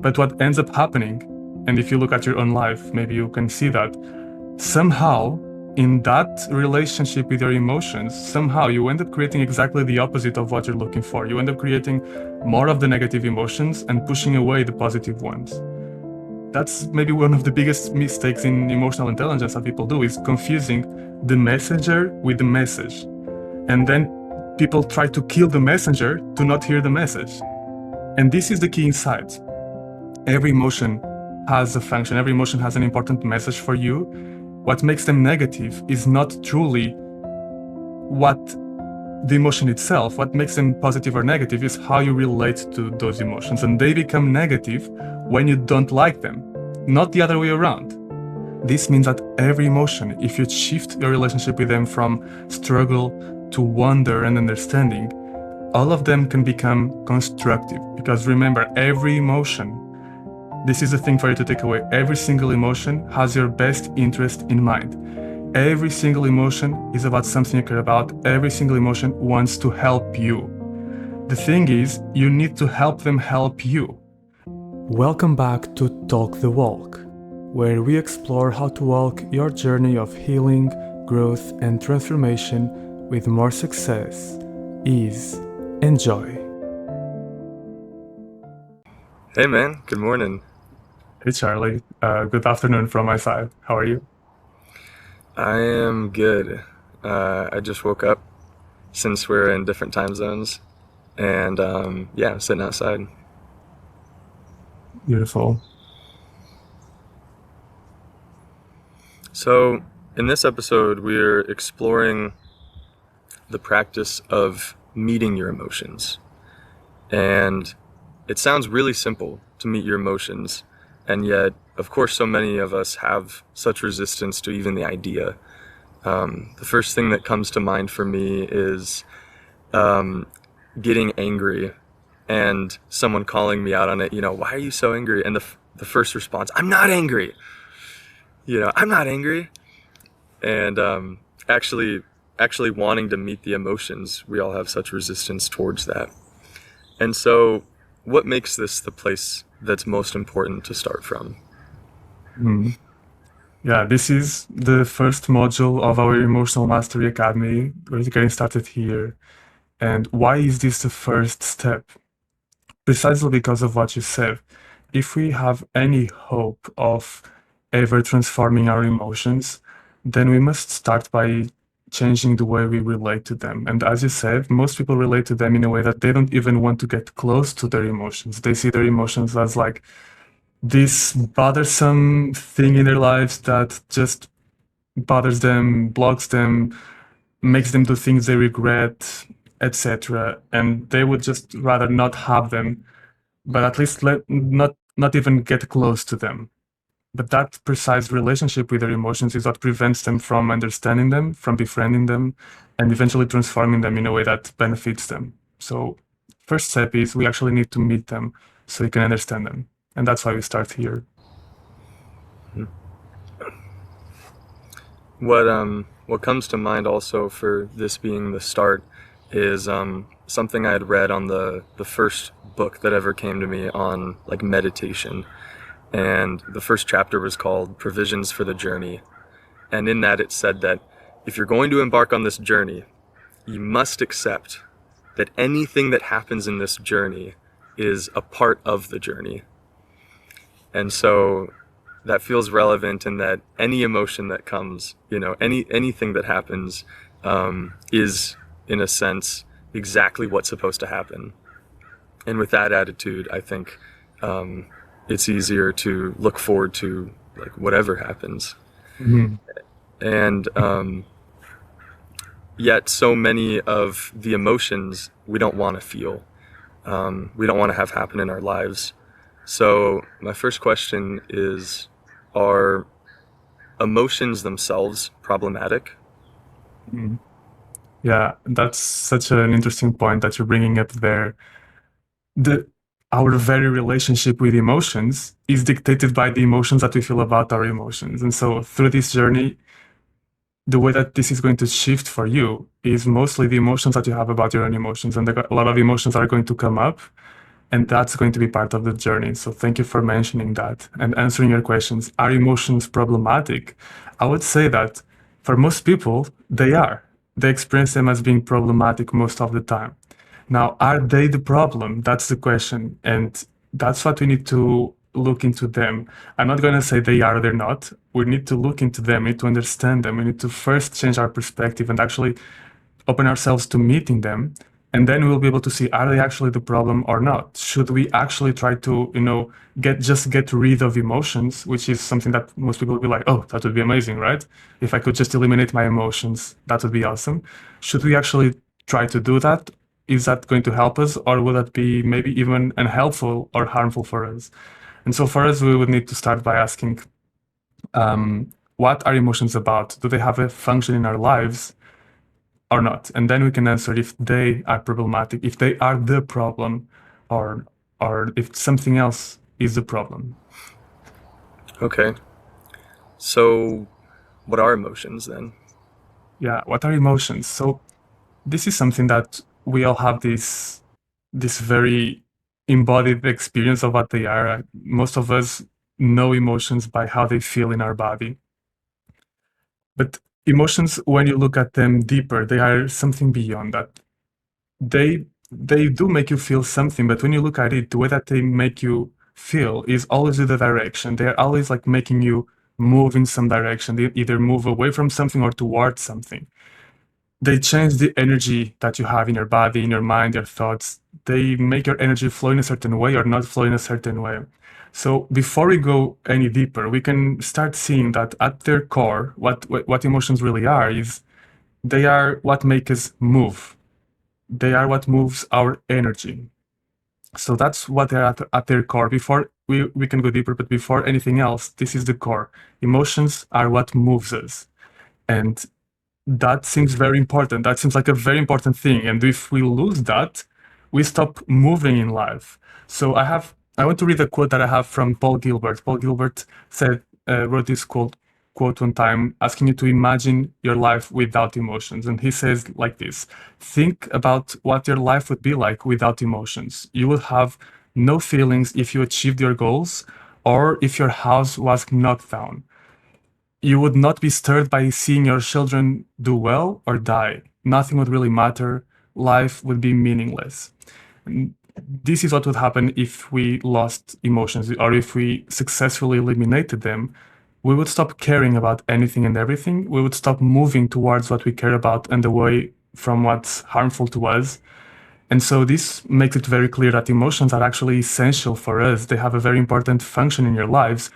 But what ends up happening, and if you look at your own life, maybe you can see that somehow in that relationship with your emotions, somehow you end up creating exactly the opposite of what you're looking for. You end up creating more of the negative emotions and pushing away the positive ones. That's maybe one of the biggest mistakes in emotional intelligence that people do, is confusing the messenger with the message. And then people try to kill the messenger to not hear the message. And this is the key insight. Every emotion has a function, every emotion has an important message for you. What makes them negative is not truly what the emotion itself. What makes them positive or negative is how you relate to those emotions. And they become negative when you don't like them, not the other way around. This means that every emotion, if you shift your relationship with them from struggle to wonder and understanding, all of them can become constructive. Because remember, every emotion, this is the thing for you to take away, every single emotion has your best interest in mind. Every single emotion is about something you care about. Every single emotion wants to help you. The thing is, you need to help them help you. Welcome back to Talk the Walk, where we explore how to walk your journey of healing, growth, and transformation with more success, ease, and joy. Hey man, good morning. Hey Charlie, good afternoon from my side. How are you? I am good. I just woke up since we're in different time zones, and yeah, I'm sitting outside. Beautiful. So, in this episode, we're exploring the practice of meeting your emotions. And it sounds really simple to meet your emotions, and yet, of course, so many of us have such resistance to even the idea. The first thing that comes to mind for me is getting angry and someone calling me out on it. Why are you so angry? And the first response, I'm not angry. I'm not angry. And actually wanting to meet the emotions, we all have such resistance towards that. And so what makes this the place that's most important to start from? Mm. Yeah, this is the first module of our Emotional Mastery Academy. We're getting started here. And why is this the first step? Precisely because of what you said. If we have any hope of ever transforming our emotions, then we must start by changing the way we relate to them. And as you said, most people relate to them in a way that they don't even want to get close to their emotions. They see their emotions as like this bothersome thing in their lives that just bothers them, blocks them, makes them do things they regret, etc. And they would just rather not have them, but at least not even get close to them. But that precise relationship with their emotions is what prevents them from understanding them, from befriending them, and eventually transforming them in a way that benefits them. So first step is we actually need to meet them so we can understand them. And that's why we start here. What comes to mind also for this being the start is something I had read on the first book that ever came to me on like meditation. And the first chapter was called Provisions for the Journey. And in that it said that if you're going to embark on this journey, you must accept that anything that happens in this journey is a part of the journey. And so that feels relevant in that any emotion that comes, anything that happens is, in a sense, exactly what's supposed to happen. And with that attitude, I think it's easier to look forward to like whatever happens. Mm-hmm. And yet so many of the emotions we don't want to feel. We don't want to have happen in our lives. So my first question is, are emotions themselves problematic? Mm-hmm. Yeah, that's such an interesting point that you're bringing up there. Our very relationship with emotions is dictated by the emotions that we feel about our emotions. And so through this journey, the way that this is going to shift for you is mostly the emotions that you have about your own emotions. And a lot of emotions are going to come up. And that's going to be part of the journey. So thank you for mentioning that and answering your questions. Are emotions problematic? I would say that for most people, they are. They experience them as being problematic most of the time. Now, are they the problem? That's the question. And that's what we need to look into them. I'm not going to say they are or they're not. We need to look into them. We need to understand them. We need to first change our perspective and actually open ourselves to meeting them. And then we'll be able to see, are they actually the problem or not? Should we actually try to, get rid of emotions, which is something that most people will be like, oh, that would be amazing, right? If I could just eliminate my emotions, that would be awesome. Should we actually try to do that? Is that going to help us, or will that be maybe even unhelpful or harmful for us? And so for us, we would need to start by asking, what are emotions about? Do they have a function in our lives or not? And then we can answer if they are problematic, if they are the problem, or if something else is the problem. Okay. So, what are emotions then? Yeah, what are emotions? So this is something that we all have this very embodied experience of what they are. Most of us know emotions by how they feel in our body. But emotions, when you look at them deeper, they are something beyond that. They do make you feel something, but when you look at it, the way that they make you feel is always in the direction. They're always like making you move in some direction. They either move away from something or towards something. They change the energy that you have in your body, in your mind, your thoughts. They make your energy flow in a certain way or not flow in a certain way. So before we go any deeper, we can start seeing that at their core, what emotions really are is they are what make us move. They are what moves our energy. So that's what they're at their core. Before we can go deeper, but before anything else, this is the core. Emotions are what moves us. And that seems very important. That seems like a very important thing. And if we lose that, we stop moving in life. So I want to read a quote that I have from Paul Gilbert. Paul Gilbert wrote this quote one time, asking you to imagine your life without emotions. And he says like this: think about what your life would be like without emotions. You would have no feelings if you achieved your goals or if your house was knocked down. You would not be stirred by seeing your children do well or die. Nothing would really matter. Life would be meaningless. And this is what would happen if we lost emotions, or if we successfully eliminated them. We would stop caring about anything and everything. We would stop moving towards what we care about and away from what's harmful to us. And so this makes it very clear that emotions are actually essential for us. They have a very important function in your lives.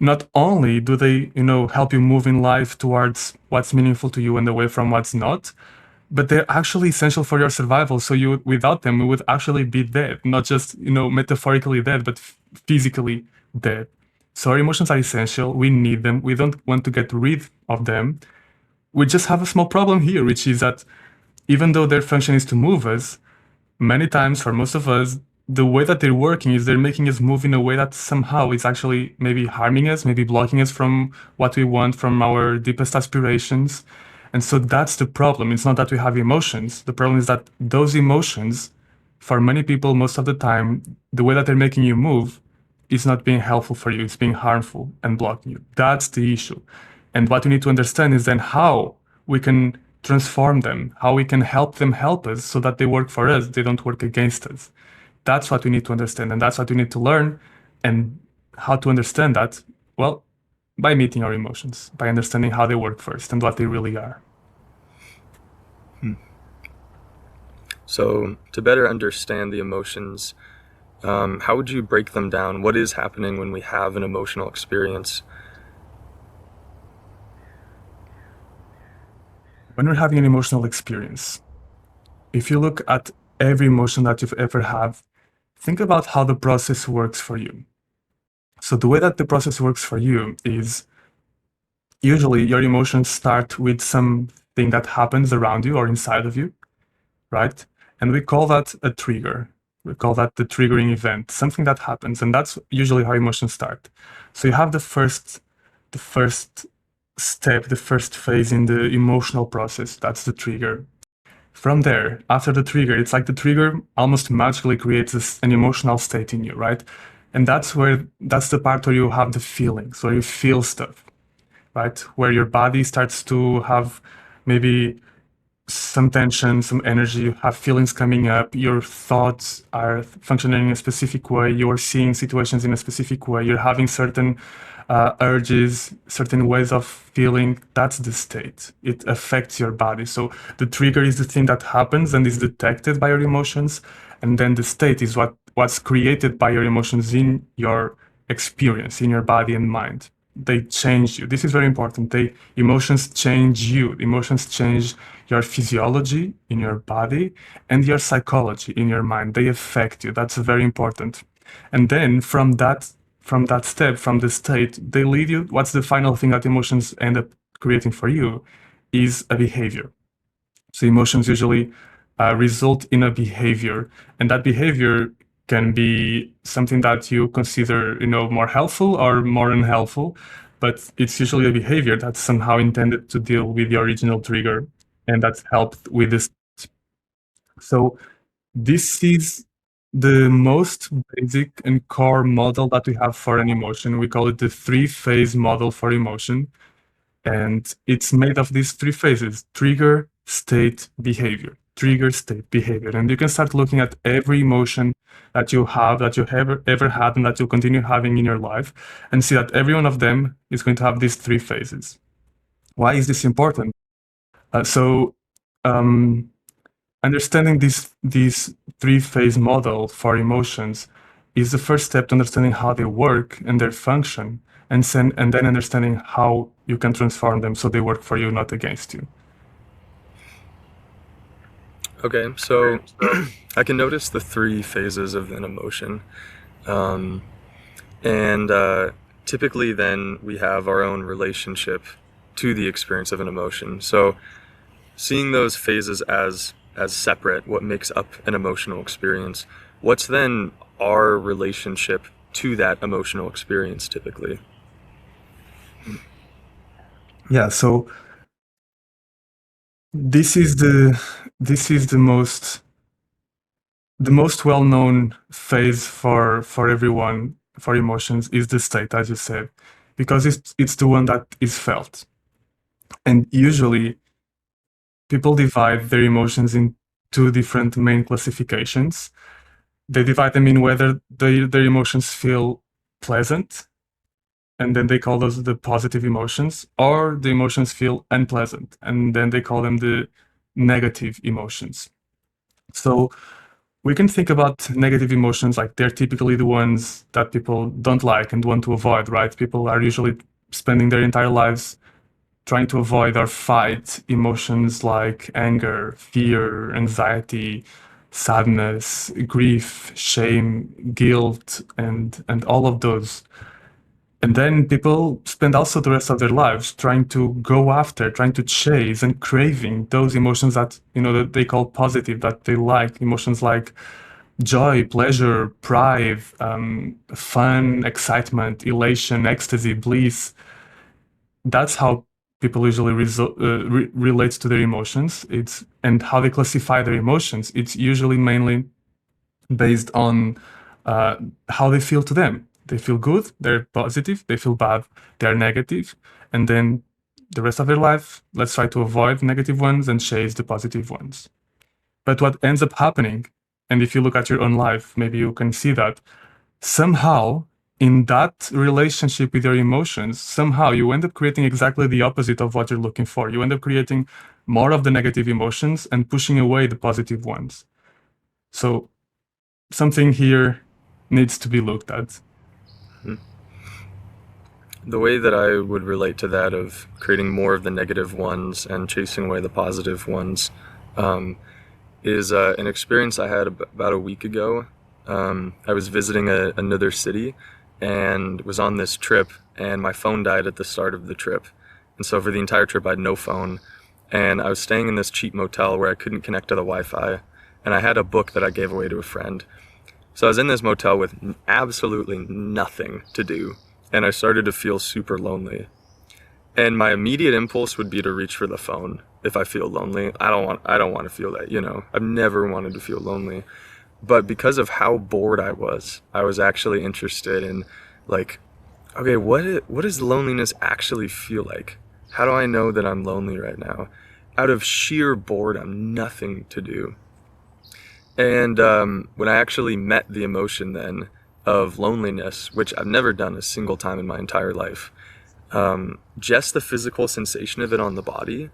Not only do they, help you move in life towards what's meaningful to you and away from what's not, but they're actually essential for your survival. So without them, we would actually be dead, not just, metaphorically dead, but physically dead. So our emotions are essential. We need them. We don't want to get rid of them. We just have a small problem here, which is that even though their function is to move us, many times for most of us, the way that they're working is they're making us move in a way that somehow is actually maybe harming us, maybe blocking us from what we want, from our deepest aspirations. And so that's the problem. It's not that we have emotions. The problem is that those emotions, for many people, most of the time, the way that they're making you move is not being helpful for you. It's being harmful and blocking you. That's the issue. And what we need to understand is then how we can transform them, how we can help them help us so that they work for us, they don't work against us. That's what we need to understand, and that's what we need to learn. And how to understand that? Well, by meeting our emotions, by understanding how they work first and what they really are. So, to better understand the emotions, how would you break them down? What is happening when we have an emotional experience? When we're having an emotional experience, if you look at every emotion that you've ever had, think about how the process works for you. So the way that the process works for you is usually your emotions start with something that happens around you or inside of you, right? And we call that a trigger. We call that the triggering event, something that happens, and that's usually how emotions start. So you have the first step, the first phase in the emotional process. That's the trigger. From there, after the trigger, it's like the trigger almost magically creates an emotional state in you, right? And that's the part where you have the feelings, where you feel stuff, right? Where your body starts to have maybe some tension, some energy, you have feelings coming up, your thoughts are functioning in a specific way, you're seeing situations in a specific way, you're having certain urges, certain ways of feeling. That's the state. It affects your body. So the trigger is the thing that happens and is detected by your emotions, and then the state is what's created by your emotions in your experience, in your body and mind. They change you. This is very important. Emotions change you. Emotions change your physiology in your body and your psychology in your mind. They affect you. That's very important. And then from that step, from the state, they lead you. What's the final thing that emotions end up creating for you is a behavior. So emotions usually result in a behavior, and that behavior can be something that you consider, more helpful or more unhelpful, but it's usually a behavior that's somehow intended to deal with the original trigger, and that's helped with this. So this is the most basic and core model that we have for an emotion. We call it the three-phase model for emotion. And it's made of these three phases: trigger, state, behavior. Trigger, state, behavior. And you can start looking at every emotion that you have, that you have ever had, and that you'll continue having in your life, and see that every one of them is going to have these three phases. Why is this important? Understanding this three-phase model for emotions is the first step to understanding how they work and their function, and then understanding how you can transform them so they work for you, not against you. Okay, so I can notice the three phases of an emotion. And typically then we have our own relationship to the experience of an emotion. So seeing those phases as separate, what makes up an emotional experience, what's then our relationship to that emotional experience typically? Yeah, so this is the most well-known phase for everyone for emotions is the state, as you said, because it's the one that is felt. And usually people divide their emotions in two different main classifications. They divide them in whether their emotions feel pleasant, and then they call those the positive emotions, or the emotions feel unpleasant, and then they call them the negative emotions. So we can think about negative emotions like they're typically the ones that people don't like and want to avoid, right? People are usually spending their entire lives trying to avoid or fight emotions like anger, fear, anxiety, sadness, grief, shame, guilt, and all of those. And then people spend also the rest of their lives trying to go after, trying to chase and craving those emotions that, that they call positive, that they like, emotions like joy, pleasure, pride, fun, excitement, elation, ecstasy, bliss. That's how people usually relate to their emotions. And how they classify their emotions. It's usually mainly based on how they feel to them. They feel good, they're positive. They feel bad, they're negative. And then the rest of their life, let's try to avoid negative ones and chase the positive ones. But what ends up happening, and if you look at your own life, maybe you can see that somehow in that relationship with your emotions, somehow you end up creating exactly the opposite of what you're looking for. You end up creating more of the negative emotions and pushing away the positive ones. So something here needs to be looked at. The way that I would relate to that of creating more of the negative ones and chasing away the positive ones is an experience I had about a week ago. I was visiting another city and was on this trip, and my phone died at the start of the trip. And so for the entire trip I had no phone, and I was staying in this cheap motel where I couldn't connect to the Wi-Fi, and I had a book that I gave away to a friend. So I was in this motel with absolutely nothing to do, and I started to feel super lonely. And my immediate impulse would be to reach for the phone. if I feel lonely. I don't want to feel that, you know. I've never wanted to feel lonely. But because of how bored I was actually interested in, like, okay, what does loneliness actually feel like? How do I know that I'm lonely right now? Out of sheer boredom, nothing to do. And when I actually met the emotion then of loneliness, which I've never done a single time in my entire life, just the physical sensation of it on the body,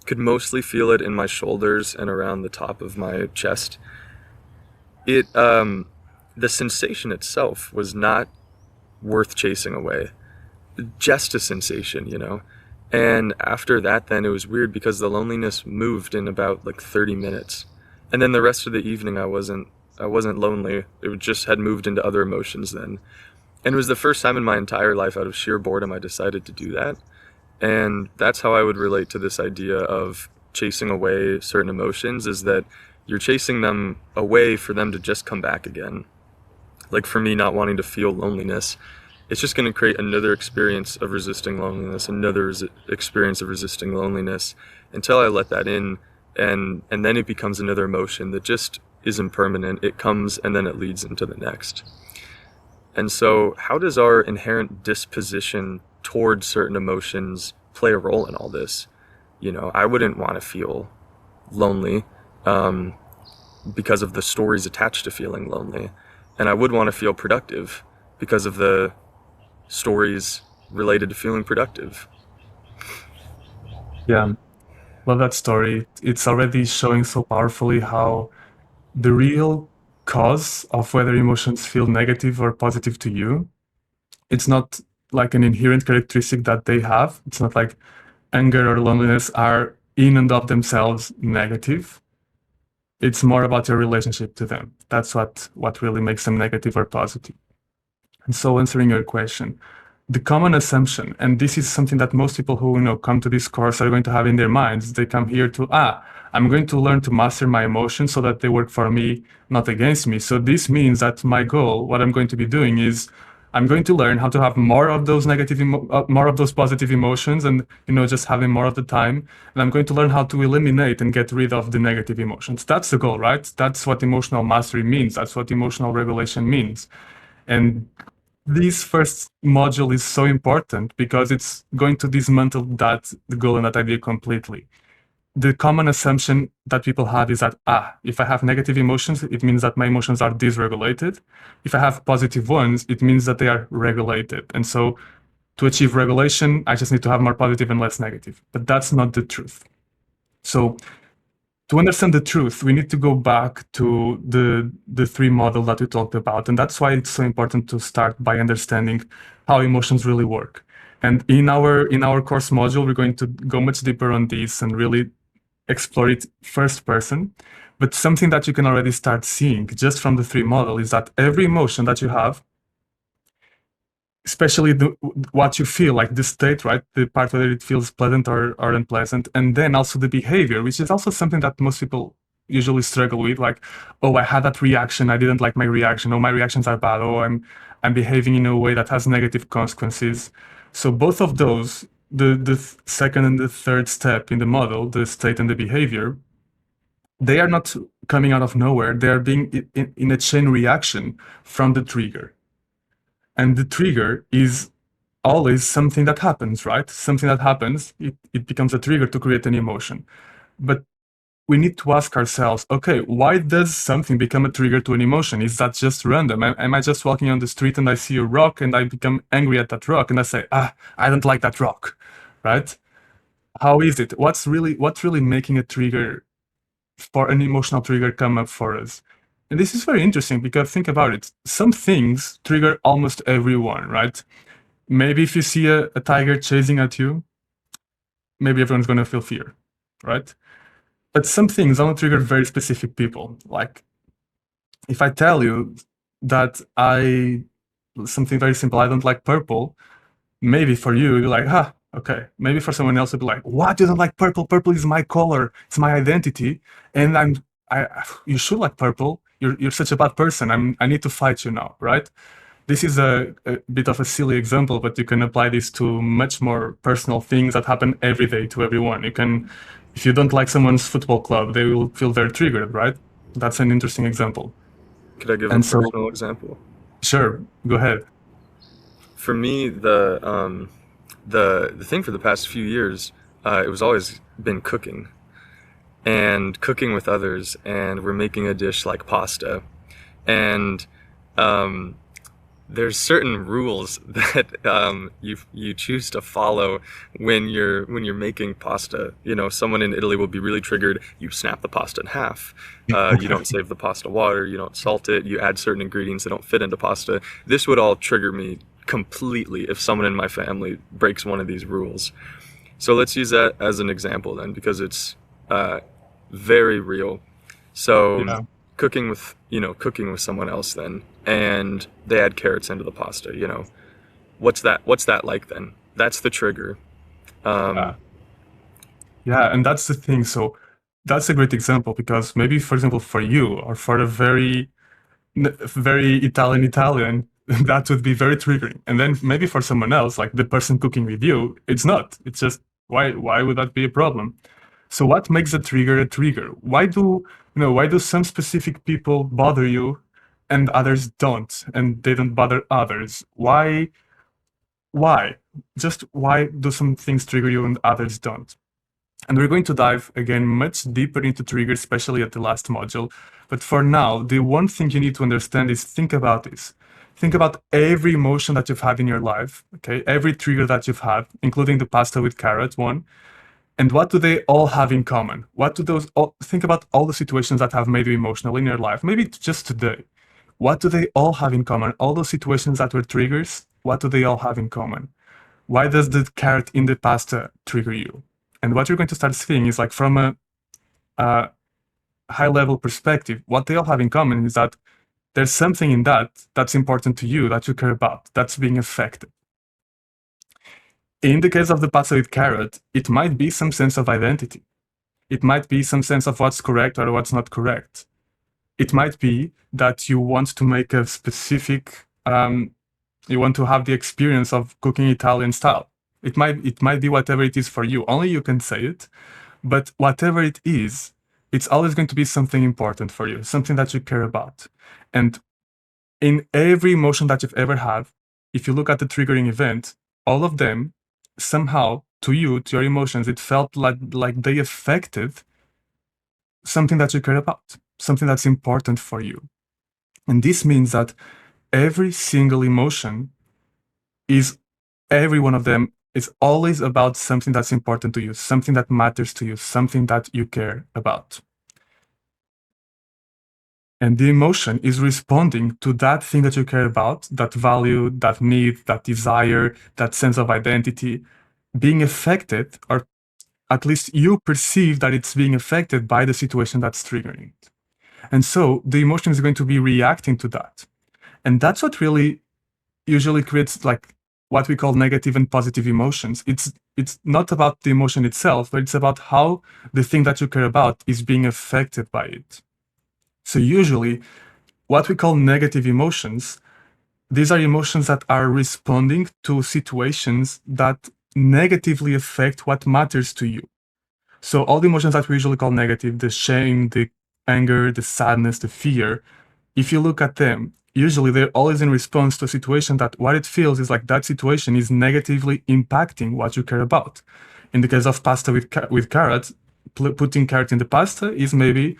could mostly feel it in my shoulders and around the top of my chest. The sensation itself was not worth chasing away. Just a sensation, you know. And after that, then it was weird because the loneliness moved in about like 30 minutes, and then the rest of the evening I wasn't lonely. It just had moved into other emotions then, and it was the first time in my entire life, out of sheer boredom, I decided to do that. And that's how I would relate to this idea of chasing away certain emotions, is that you're chasing them away for them to just come back again. Like for me, not wanting to feel loneliness, it's just going to create another experience of resisting loneliness, experience of resisting loneliness, until I let that in, and then it becomes another emotion that just is impermanent. It comes and then it leads into the next. And so how does our inherent disposition towards certain emotions play a role in all this? You know, I wouldn't want to feel lonely because of the stories attached to feeling lonely. And I would want to feel productive because of the stories related to feeling productive. Yeah, love that story. It's already showing so powerfully how the real cause of whether emotions feel negative or positive to you, it's not like an inherent characteristic that they have. It's not like anger or loneliness are in and of themselves negative. It's more about your relationship to them. That's what really makes them negative or positive. And so answering your question, the common assumption, and this is something that most people who come to this course are going to have in their minds. They come here to, I'm going to learn to master my emotions so that they work for me, not against me. So this means that my goal, what I'm going to be doing is I'm going to learn how to have more of those more of those positive emotions, and just having more of the time. And I'm going to learn how to eliminate and get rid of the negative emotions. That's the goal, right? That's what emotional mastery means. That's what emotional regulation means. And this first module is so important because it's going to dismantle the goal and that idea completely. The common assumption that people have is that, if I have negative emotions, it means that my emotions are dysregulated. If I have positive ones, it means that they are regulated. And so to achieve regulation, I just need to have more positive and less negative. But that's not the truth. So to understand the truth, we need to go back to the three model that we talked about. And that's why it's so important to start by understanding how emotions really work. And in our course module, we're going to go much deeper on this and really explore it first person. But something that you can already start seeing just from the three model is that every emotion that you have, especially what you feel, like the state, right? The part whether it feels pleasant or unpleasant, and then also the behavior, which is also something that most people usually struggle with, like, oh, I had that reaction, I didn't like my reaction, oh, my reactions are bad, oh, I'm behaving in a way that has negative consequences. So both of those, the second and the third step in the model, the state and the behavior, they are not coming out of nowhere. They are being in a chain reaction from the trigger. And the trigger is always something that happens, right? Something that happens, it becomes a trigger to create an emotion. But we need to ask ourselves, okay, why does something become a trigger to an emotion? Is that just random? Am I just walking on the street and I see a rock and I become angry at that rock and I say, I don't like that rock, right? How is it? What's really making a trigger, for an emotional trigger, come up for us? And this is very interesting because think about it. Some things trigger almost everyone, right? Maybe if you see a tiger chasing at you, maybe everyone's going to feel fear, right? But some things only trigger very specific people. Like if I tell you that something very simple, I don't like purple, maybe for you, you're like, okay. Maybe for someone else, it'd be like, what? You don't like purple? Purple is my color. It's my identity. And you should like purple. You're such a bad person. I need to fight you now, right? This is a bit of a silly example, but you can apply this to much more personal things that happen every day to everyone. If If you don't like someone's football club, they will feel very triggered, right? That's an interesting example. Could I give a And so, personal example? sure, go ahead. For me, the thing for the past few years, it was always been cooking and cooking with others, and we're making a dish like pasta, and um, there's certain rules that you choose to follow when you're making pasta. You know, someone in Italy will be really triggered. You snap the pasta in half. You don't save the pasta water. You don't salt it. You add certain ingredients that don't fit into pasta. This would all trigger me completely if someone in my family breaks one of these rules. So let's use that as an example then, because it's very real. So Yeah. cooking with someone else then, and they add carrots into the pasta. What's that like then? That's the trigger. Yeah. Um, Yeah, and that's the thing. So that's a great example because maybe, for example, for you or for a very Italian, that would be very triggering. And then maybe for someone else, like the person cooking with you, it's not. It's just why would that be a problem? So what makes a trigger a trigger? Why do some specific people bother you and others don't, and they don't bother others? Why? Just why do some things trigger you and others don't? And we're going to dive again much deeper into triggers, especially at the last module. But for now, the one thing you need to understand is think about this. Think about every emotion that you've had in your life, okay? Every trigger that you've had, including the pasta with carrot one. And what do they all have in common? Think about all the situations that have made you emotional in your life, maybe just today. What do they all have in common? All those situations that were triggers, what do they all have in common? Why does the carrot in the pasta trigger you? And what you're going to start seeing is like from a high level perspective, what they all have in common is that there's something in that that's important to you, that you care about, that's being affected. In the case of the pasta with carrot, it might be some sense of identity. It might be some sense of what's correct or what's not correct. It might be that you want to make a specific, you want to have the experience of cooking Italian style. It might be whatever it is for you. Only you can say it, but whatever it is, it's always going to be something important for you, something that you care about. And in every emotion that you've ever had, if you look at the triggering event, all of them somehow to you, to your emotions, it felt like they affected something that you care about, something that's important for you. And this means that every single emotion every one of them is always about something that's important to you, something that matters to you, something that you care about. And the emotion is responding to that thing that you care about, that value, that need, that desire, that sense of identity, being affected, or at least you perceive that it's being affected by the situation that's triggering it. And so the emotion is going to be reacting to that. And that's what really usually creates like what we call negative and positive emotions. It's not about the emotion itself, but it's about how the thing that you care about is being affected by it. So usually what we call negative emotions, these are emotions that are responding to situations that negatively affect what matters to you. So all the emotions that we usually call negative, the shame, the anger, the sadness, the fear, if you look at them, usually they're always in response to a situation that what it feels is like that situation is negatively impacting what you care about. In the case of pasta with carrots, putting carrot in the pasta is maybe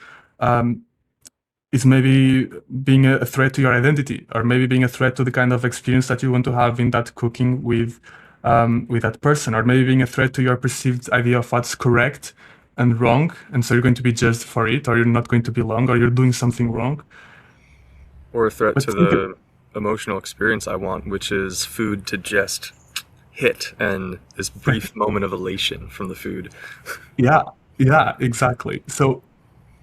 being a threat to your identity, or maybe being a threat to the kind of experience that you want to have in that cooking with that person, or maybe being a threat to your perceived idea of what's correct and wrong, and so you're going to be judged for it, or you're not going to belong, or you're doing something wrong. or a threat But to the emotional experience I want, which is food to just hit and this brief moment of elation from the food. yeah, exactly. So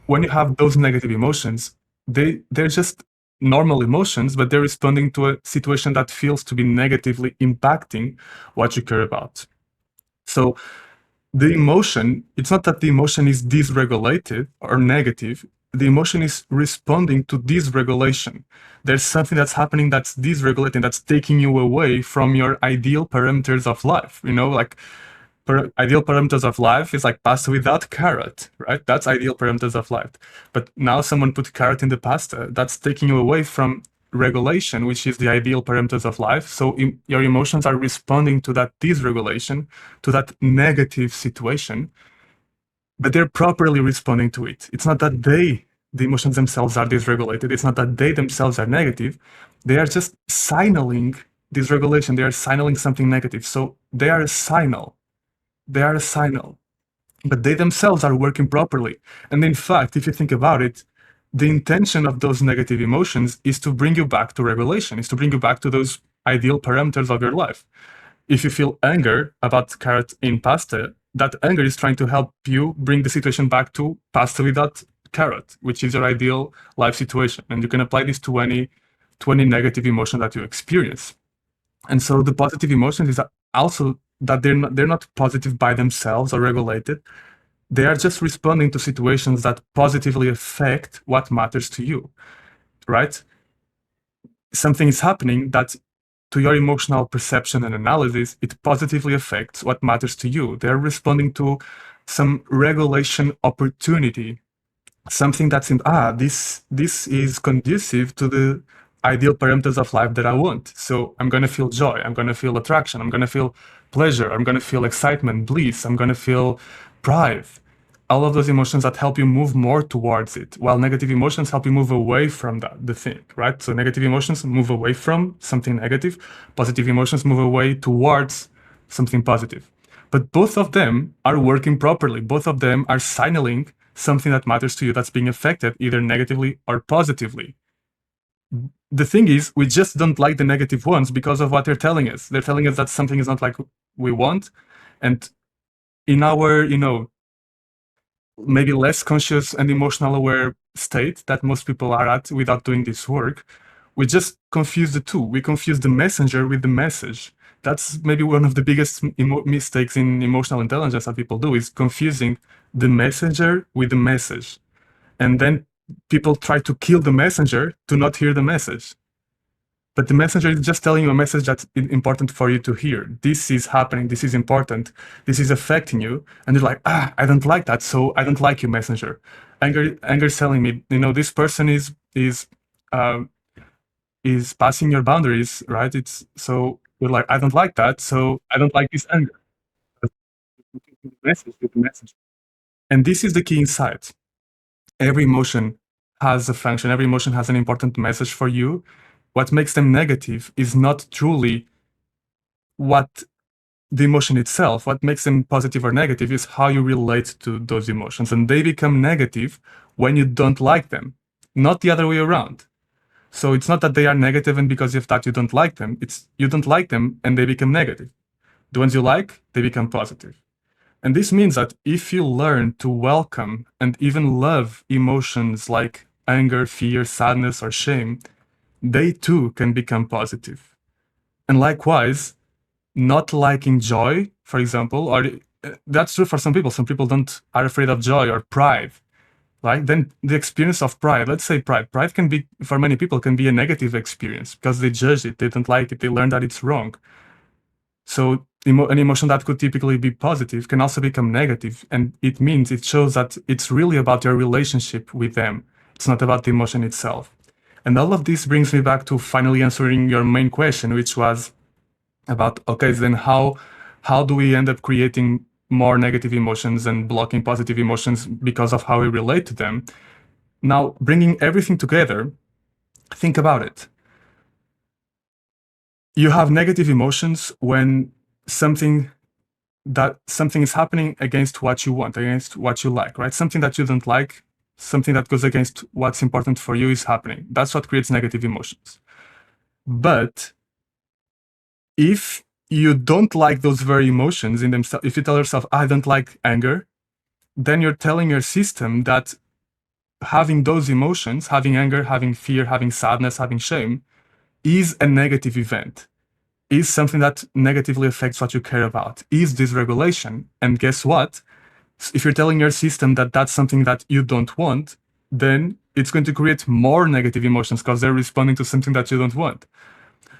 when you have those negative emotions, they're just normal emotions, but they're responding to a situation that feels to be negatively impacting what you care about. So the emotion, it's not that the emotion is dysregulated or negative. The emotion is responding to dysregulation. There's something that's happening that's dysregulating, that's taking you away from your ideal parameters of life. Like ideal parameters of life is like pasta without carrot, right? That's ideal parameters of life. But now someone put carrot in the pasta. That's taking you away from regulation, which is the ideal parameters of life. So your emotions are responding to that dysregulation, to that negative situation, but they're properly responding to it. It's not that the emotions themselves are dysregulated. It's not that they themselves are negative. They are just signaling dysregulation. They are signaling something negative. So they are a signal. They are a signal, but they themselves are working properly. And in fact, if you think about it, the intention of those negative emotions is to bring you back to regulation, is to bring you back to those ideal parameters of your life. If you feel anger about carrot in pasta, that anger is trying to help you bring the situation back to pasta without carrot, which is your ideal life situation. And you can apply this to any negative emotion that you experience. And so the positive emotions is also that they're not positive by themselves or regulated. They are just responding to situations that positively affect what matters to you, right? Something is happening that to your emotional perception and analysis, it positively affects what matters to you. They're responding to some regulation opportunity, something that's in, this is conducive to the ideal parameters of life that I want. So I'm going to feel joy. I'm going to feel attraction. I'm going to feel pleasure. I'm going to feel excitement, bliss. I'm going to feel pride. All of those emotions that help you move more towards it, while negative emotions help you move away from the thing, right? So negative emotions move away from something negative. Positive emotions move away towards something positive. But both of them are working properly. Both of them are signaling something that matters to you that's being affected either negatively or positively. The thing is, we just don't like the negative ones because of what they're telling us. They're telling us that something is not like we want. And in our, maybe less conscious and emotional aware state that most people are at without doing this work, we just confuse the two. We confuse the messenger with the message. That's maybe one of the biggest mistakes in emotional intelligence that people do, is confusing the messenger with the message. And then people try to kill the messenger to not hear the message. But the messenger is just telling you a message that's important for you to hear. This is happening. This is important. This is affecting you. And you're like, I don't like that. So I don't like you, messenger. Anger is telling me, this person is passing your boundaries, right? It's so you're like, I don't like that. So I don't like this anger. Message with the message. And this is the key insight. Every emotion has a function. Every emotion has an important message for you. What makes them negative is not truly what the emotion itself. What makes them positive or negative is how you relate to those emotions. And they become negative when you don't like them, not the other way around. So it's not that they are negative and because of that you don't like them. It's you don't like them and they become negative. The ones you like, they become positive. And this means that if you learn to welcome and even love emotions like anger, fear, sadness, or shame, they too can become positive. And likewise, not liking joy, for example, or that's true for some people. Some people are afraid of joy or pride, right? Then the experience of pride, let's say pride can be, for many people, can be a negative experience because they judge it, they don't like it, they learn that it's wrong. So an emotion that could typically be positive can also become negative. And it shows that it's really about your relationship with them. It's not about the emotion itself. And all of this brings me back to finally answering your main question, which was about, okay, then how do we end up creating more negative emotions and blocking positive emotions because of how we relate to them? Now, bringing everything together, think about it. You have negative emotions when something is happening against what you want, against what you like, right? Something that you don't like, something that goes against what's important for you is happening. That's what creates negative emotions. But if you don't like those very emotions in themselves, if you tell yourself, I don't like anger, then you're telling your system that having those emotions, having anger, having fear, having sadness, having shame, is a negative event, is something that negatively affects what you care about, is dysregulation. And guess what? If you're telling your system that that's something that you don't want, then it's going to create more negative emotions because they're responding to something that you don't want.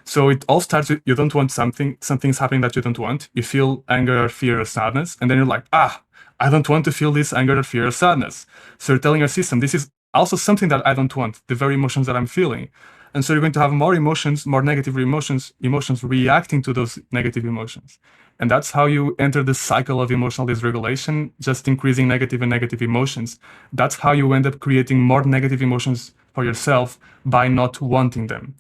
So it all starts with you don't want something, something's happening that you don't want. You feel anger or fear or sadness, and then you're like, I don't want to feel this anger or fear or sadness. So you're telling your system, this is also something that I don't want, the very emotions that I'm feeling. And so you're going to have more emotions, more negative emotions reacting to those negative emotions. And that's how you enter the cycle of emotional dysregulation, just increasing negative and negative emotions. That's how you end up creating more negative emotions for yourself by not wanting them.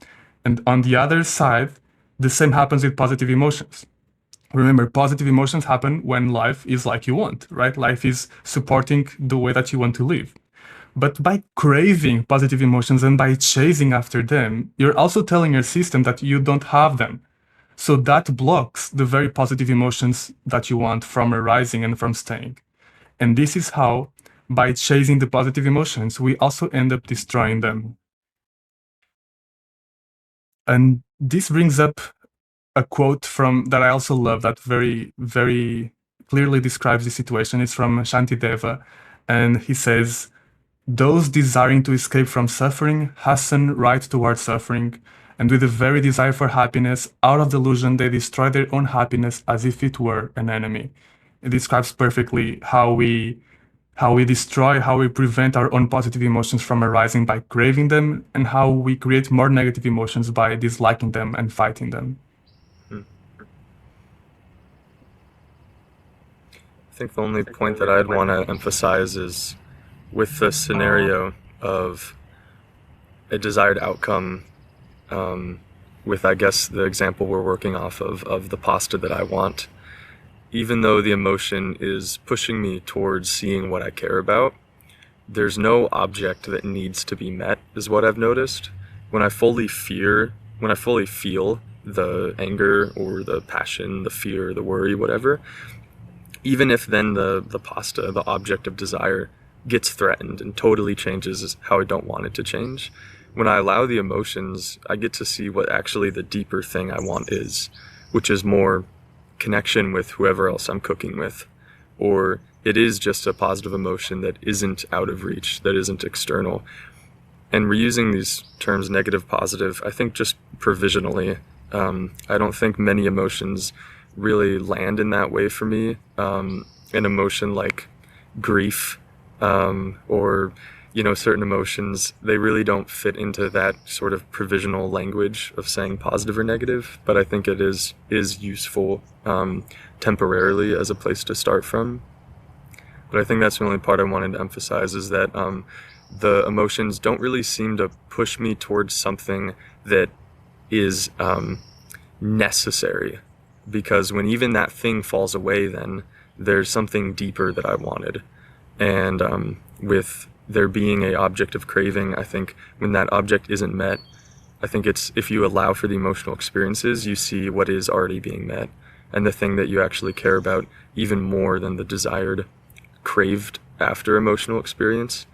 And on the other side, the same happens with positive emotions. Remember, positive emotions happen when life is like you want, right? Life is supporting the way that you want to live. But by craving positive emotions and by chasing after them, you're also telling your system that you don't have them. So that blocks the very positive emotions that you want from arising and from staying. And this is how, by chasing the positive emotions, we also end up destroying them. And this brings up a quote from that I also love that very, very clearly describes the situation. It's from Shantideva, and he says, "Those desiring to escape from suffering hasten right towards suffering, and with the very desire for happiness, out of delusion, they destroy their own happiness as if it were an enemy." It describes perfectly how we destroy, how we prevent our own positive emotions from arising by craving them, and how we create more negative emotions by disliking them and fighting them. I think the only point that I'd want to emphasize is with the scenario of a desired outcome, with, I guess, the example we're working off of the pasta that I want, even though the emotion is pushing me towards seeing what I care about, there's no object that needs to be met, is what I've noticed. When I fully feel the anger or the passion, the fear, the worry, whatever, even if then the pasta, the object of desire, gets threatened and totally changes how I don't want it to change, when I allow the emotions, I get to see what actually the deeper thing I want is, which is more connection with whoever else I'm cooking with, or it is just a positive emotion that isn't out of reach, that isn't external. And we're using these terms negative, positive, I think just provisionally. I don't think many emotions really land in that way for me. An emotion like grief, or certain emotions, they really don't fit into that sort of provisional language of saying positive or negative, but I think it is useful temporarily as a place to start from. But I think that's the only part I wanted to emphasize, is that the emotions don't really seem to push me towards something that is necessary, because when even that thing falls away, then there's something deeper that I wanted. And with there being an object of craving, I think when that object isn't met, I think it's, if you allow for the emotional experiences, you see what is already being met, and the thing that you actually care about even more than the desired, craved after emotional experience,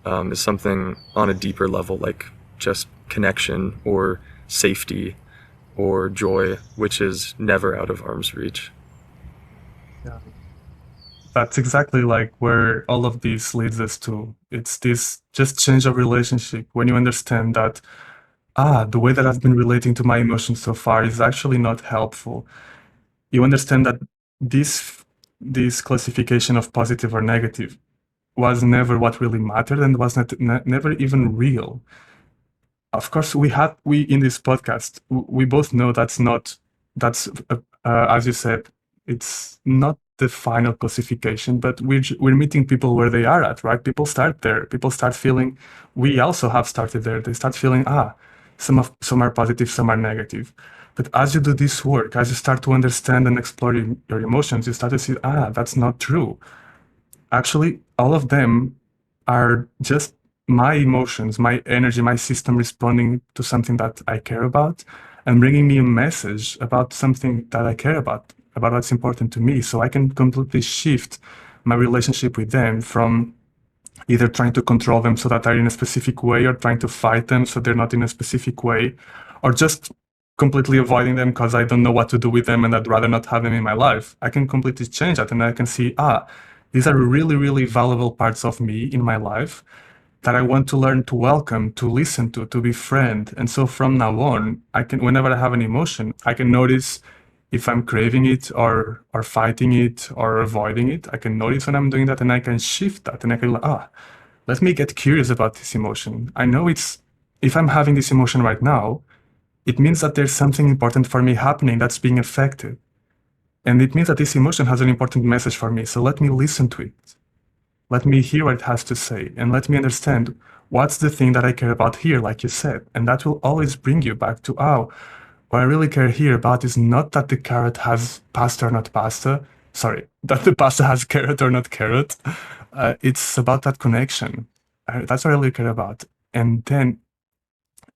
is something on a deeper level, like just connection or safety or joy, which is never out of arm's reach. Yeah. That's exactly like where all of this leads us to. It's this just change of relationship when you understand that, the way that I've been relating to my emotions so far is actually not helpful. You understand that this classification of positive or negative was never what really mattered and was never even real. Of course, we in this podcast, we both know that's as you said, it's not the final classification, but we're meeting people where they are at, right? People start there. People start feeling. We also have started there. They start feeling, some are positive, some are negative. But as you do this work, as you start to understand and explore your emotions, you start to see, that's not true. Actually, all of them are just my emotions, my energy, my system responding to something that I care about and bringing me a message about something that I care about what's important to me. So I can completely shift my relationship with them from either trying to control them so that they're in a specific way, or trying to fight them so they're not in a specific way, or just completely avoiding them because I don't know what to do with them and I'd rather not have them in my life. I can completely change that, and I can see, these are really, really valuable parts of me in my life. that I want to learn to welcome, to listen to befriend. And so from now on, I can, whenever I have an emotion, I can notice if I'm craving it or fighting it or avoiding it. I can notice when I'm doing that, and I can shift that, and I can let me get curious about this emotion. I know if I'm having this emotion right now, it means that there's something important for me happening that's being affected. And it means that this emotion has an important message for me. So let me listen to it. Let me hear what it has to say, and let me understand what's the thing that I care about here, like you said. And that will always bring you back to, what I really care here about is not that the carrot has pasta or not pasta. Sorry, that the pasta has carrot or not carrot. It's about that connection. That's what I really care about. And then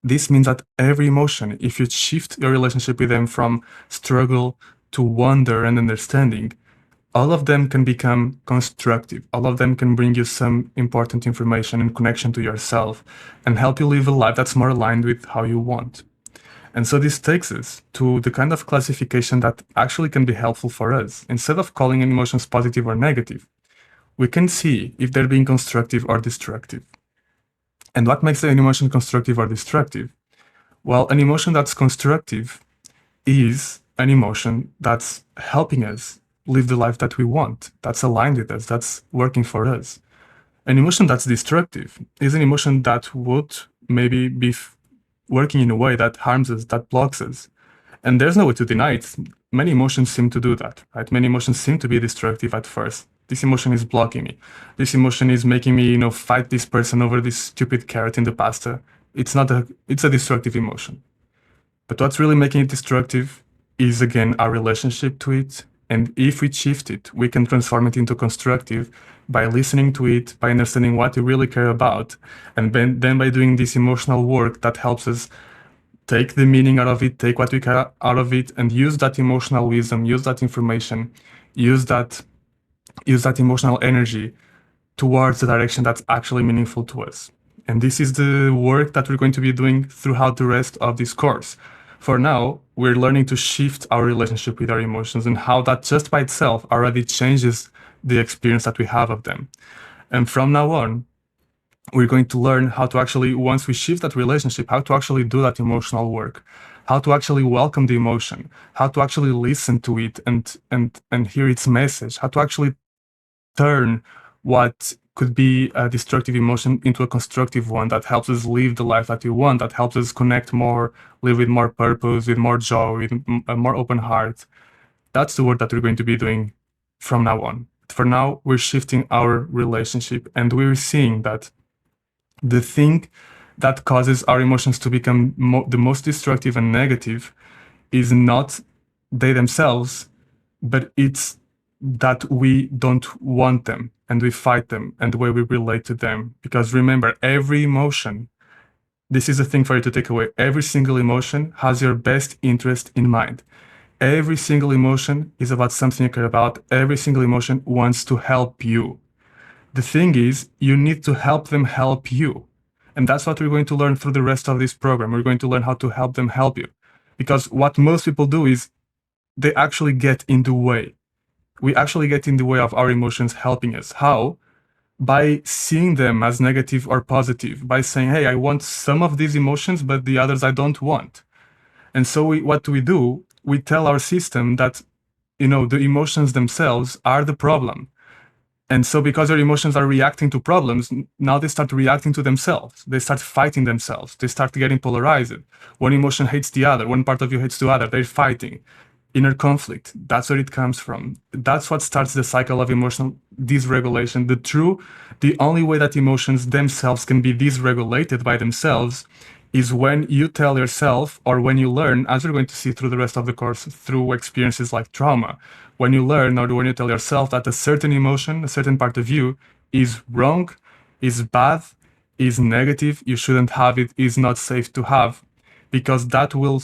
this means that every emotion, if you shift your relationship with them from struggle to wonder and understanding, all of them can become constructive. All of them can bring you some important information and connection to yourself and help you live a life that's more aligned with how you want. And so this takes us to the kind of classification that actually can be helpful for us. Instead of calling emotions positive or negative, we can see if they're being constructive or destructive. And what makes an emotion constructive or destructive? Well, an emotion that's constructive is an emotion that's helping us live the life that we want, that's aligned with us, that's working for us. An emotion that's destructive is an emotion that would maybe be working in a way that harms us, that blocks us. And there's no way to deny it. Many emotions seem to do that, right? Many emotions seem to be destructive at first. This emotion is blocking me. This emotion is making me, fight this person over this stupid carrot in the pasta. It's a destructive emotion. But what's really making it destructive is, again, our relationship to it. And if we shift it, we can transform it into constructive by listening to it, by understanding what you really care about, and then by doing this emotional work that helps us take the meaning out of it, take what we care out of it, and use that emotional wisdom, use that information, use that emotional energy towards the direction that's actually meaningful to us. And this is the work that we're going to be doing throughout the rest of this course. For now, we're learning to shift our relationship with our emotions and how that just by itself already changes the experience that we have of them. And from now on, we're going to learn how to actually, once we shift that relationship, how to actually do that emotional work, how to actually welcome the emotion, how to actually listen to it and hear its message, how to actually turn what could be a destructive emotion into a constructive one that helps us live the life that we want, that helps us connect more, live with more purpose, with more joy, with a more open heart. That's the work that we're going to be doing from now on. For now, we're shifting our relationship, and we're seeing that the thing that causes our emotions to become the most destructive and negative is not they themselves, but it's that we don't want them and we fight them and the way we relate to them. Because remember, every emotion, this is a thing for you to take away, every single emotion has your best interest in mind. Every single emotion is about something you care about. Every single emotion wants to help you. The thing is, you need to help them help you. And that's what we're going to learn through the rest of this program. We're going to learn how to help them help you. Because what most people do is they actually get in the way. We actually get in the way of our emotions helping us. How? By seeing them as negative or positive, by saying, hey, I want some of these emotions, but the others I don't want. And so what do? We tell our system that, the emotions themselves are the problem. And so because our emotions are reacting to problems, now they start reacting to themselves. They start fighting themselves. They start getting polarized. One emotion hates the other. One part of you hates the other. They're fighting. Inner conflict. That's where it comes from. That's what starts the cycle of emotional dysregulation. The only way that emotions themselves can be dysregulated by themselves is when you tell yourself, or when you learn, as we're going to see through the rest of the course, through experiences like trauma, when you learn or when you tell yourself that a certain emotion, a certain part of you is wrong, is bad, is negative, you shouldn't have it, is not safe to have, because that will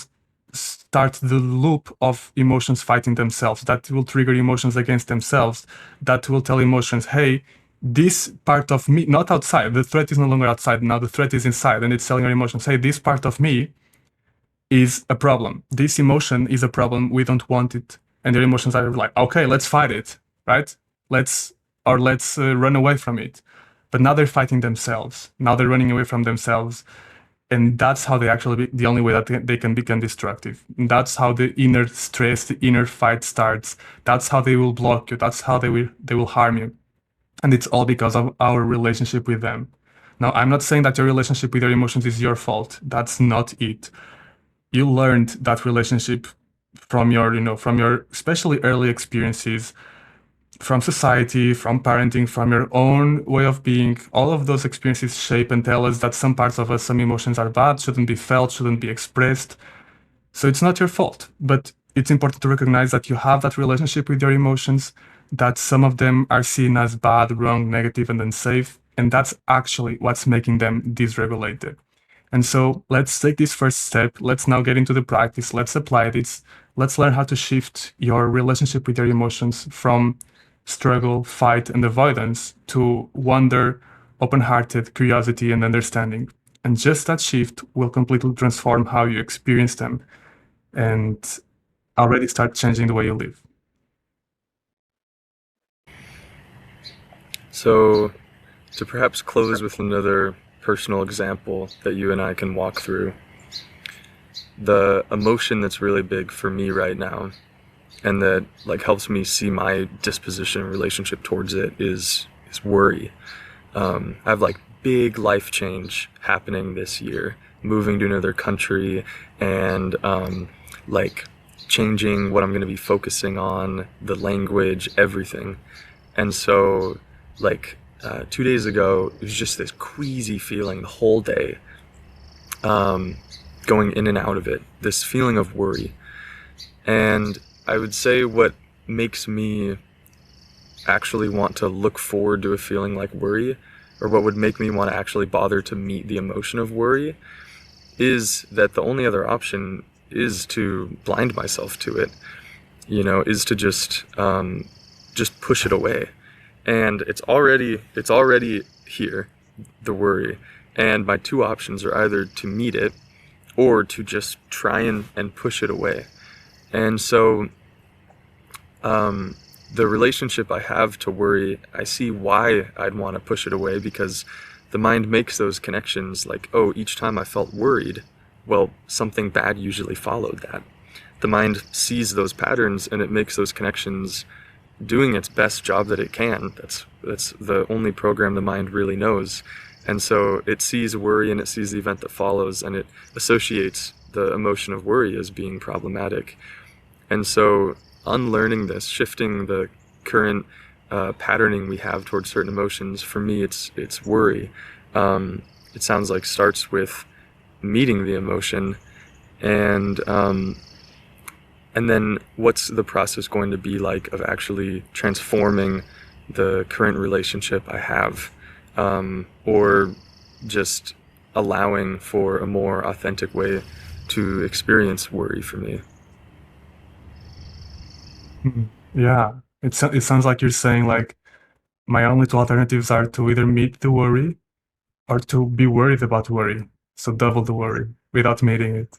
start the loop of emotions fighting themselves. That will trigger emotions against themselves. That will tell emotions, hey, this part of me, not outside, the threat is no longer outside, now the threat is inside, and it's telling your emotions, hey, this part of me is a problem. This emotion is a problem, we don't want it. And your emotions are like, okay, let's fight it, right? Let's run away from it. but now they're fighting themselves. Now they're running away from themselves. And that's how they actually the only way that they can become destructive. And that's how the inner stress, the inner fight starts. That's how they will block you. That's how they will harm you. And it's all because of our relationship with them. Now, I'm not saying that your relationship with your emotions is your fault. That's not it. You learned that relationship from your especially early experiences, from society, from parenting, from your own way of being. All of those experiences shape and tell us that some parts of us, some emotions are bad, shouldn't be felt, shouldn't be expressed. So it's not your fault, but it's important to recognize that you have that relationship with your emotions, that some of them are seen as bad, wrong, negative, and unsafe. And that's actually what's making them dysregulated. And so let's take this first step. Let's now get into the practice. Let's apply this. Let's learn how to shift your relationship with your emotions from struggle, fight, and avoidance to wonder, open-hearted curiosity, and understanding. And just that shift will completely transform how you experience them and already start changing the way you live. So, to perhaps close with another personal example that you and I can walk through, the emotion that's really big for me right now and that like helps me see my disposition and relationship towards it is worry. I have like big life change happening this year, moving to another country and like changing what I'm going to be focusing on, the language, everything. And so like 2 days ago, it was just this queasy feeling the whole day, going in and out of it, this feeling of worry. And I would say what makes me actually want to look forward to a feeling like worry, or what would make me want to actually bother to meet the emotion of worry, is that the only other option is to blind myself to it, is to just push it away. And it's already here, the worry. And my two options are either to meet it or to just try and push it away. And so the relationship I have to worry, I see why I'd want to push it away, because the mind makes those connections like, oh, each time I felt worried, well, something bad usually followed that. The mind sees those patterns and it makes those connections, doing its best job that it can. That's the only program the mind really knows. And so it sees worry and it sees the event that follows, and it associates the emotion of worry as being problematic. And so unlearning this, shifting the current patterning we have towards certain emotions, for me it's worry. It sounds like starts with meeting the emotion, and then what's the process going to be like of actually transforming the current relationship I have, or just allowing for a more authentic way to experience worry for me. Yeah, it sounds like you're saying like my only two alternatives are to either meet the worry or to be worried about worry. So double the worry without meeting it.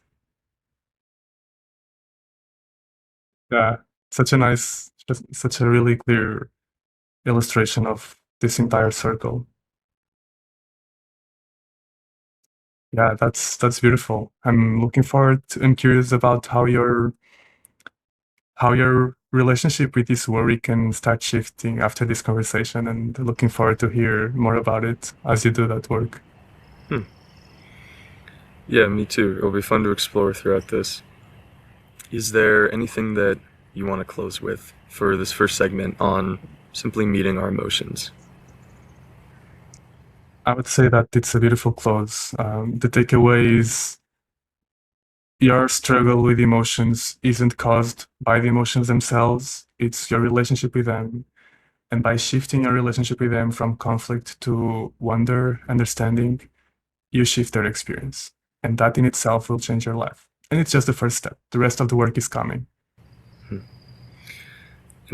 Yeah, such a really clear illustration of this entire circle. Yeah, that's beautiful. I'm curious about how your relationship with this worry can start shifting after this conversation, and looking forward to hear more about it as you do that work. Yeah, me too. It'll be fun to explore throughout this. Is there anything that you want to close with for this first segment on simply meeting our emotions? I would say that it's a beautiful close. The takeaway is your struggle with emotions isn't caused by the emotions themselves, it's your relationship with them. And by shifting your relationship with them from conflict to wonder, understanding, you shift their experience. And that in itself will change your life. And it's just the first step. The rest of the work is coming. And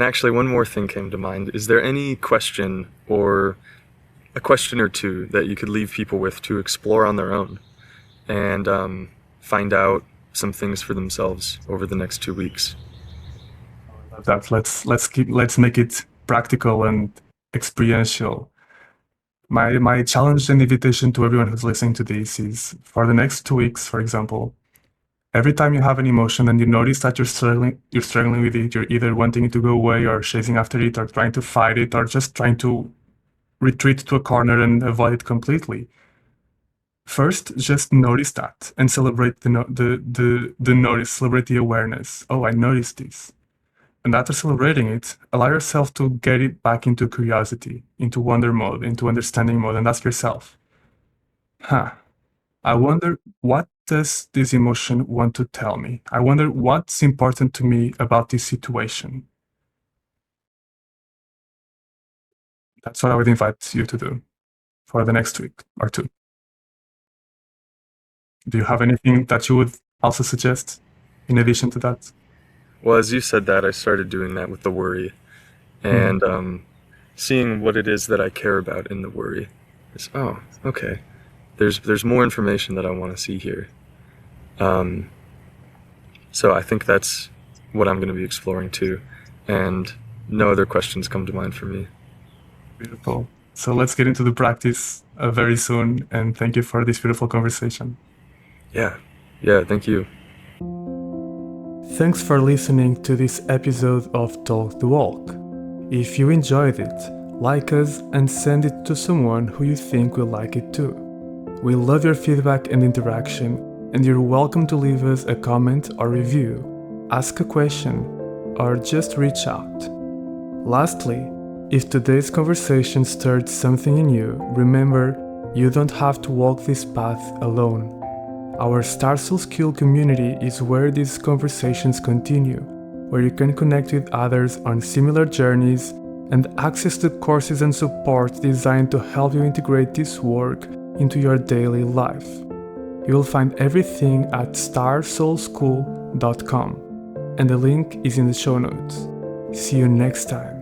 actually, one more thing came to mind. Is there any question or a question or two that you could leave people with to explore on their own and find out some things for themselves over the next 2 weeks? That let's make it practical and experiential. My challenge and invitation to everyone who's listening to this is, for the next 2 weeks, for example, every time you have an emotion and you notice that you're struggling with it, you're either wanting it to go away or chasing after it or trying to fight it or just trying to retreat to a corner and avoid it completely. First, just notice that and celebrate the notice, celebrate the awareness. Oh, I noticed this. And after celebrating it, allow yourself to get it back into curiosity, into wonder mode, into understanding mode, and ask yourself, I wonder, what does this emotion want to tell me? I wonder what's important to me about this situation. That's what I would invite you to do for the next week or two. Do you have anything that you would also suggest in addition to that? Well, as you said that, I started doing that with the worry, and seeing what it is that I care about in the worry. Is, oh, okay. There's more information that I want to see here. So I think that's what I'm going to be exploring too, and no other questions come to mind for me. Beautiful. So let's get into the practice very soon, and thank you for this beautiful conversation. Yeah, thank you. Thanks for listening to this episode of Talk the Walk. If you enjoyed it, like us and send it to someone who you think will like it too. We love your feedback and interaction, and you're welcome to leave us a comment or review, ask a question, or just reach out. Lastly, if today's conversation stirred something in you, remember, you don't have to walk this path alone. Our Star Soul Skill community is where these conversations continue, where you can connect with others on similar journeys and access the courses and support designed to help you integrate this work into your daily life. You will find everything at starsoulschool.com, and the link is in the show notes. See you next time.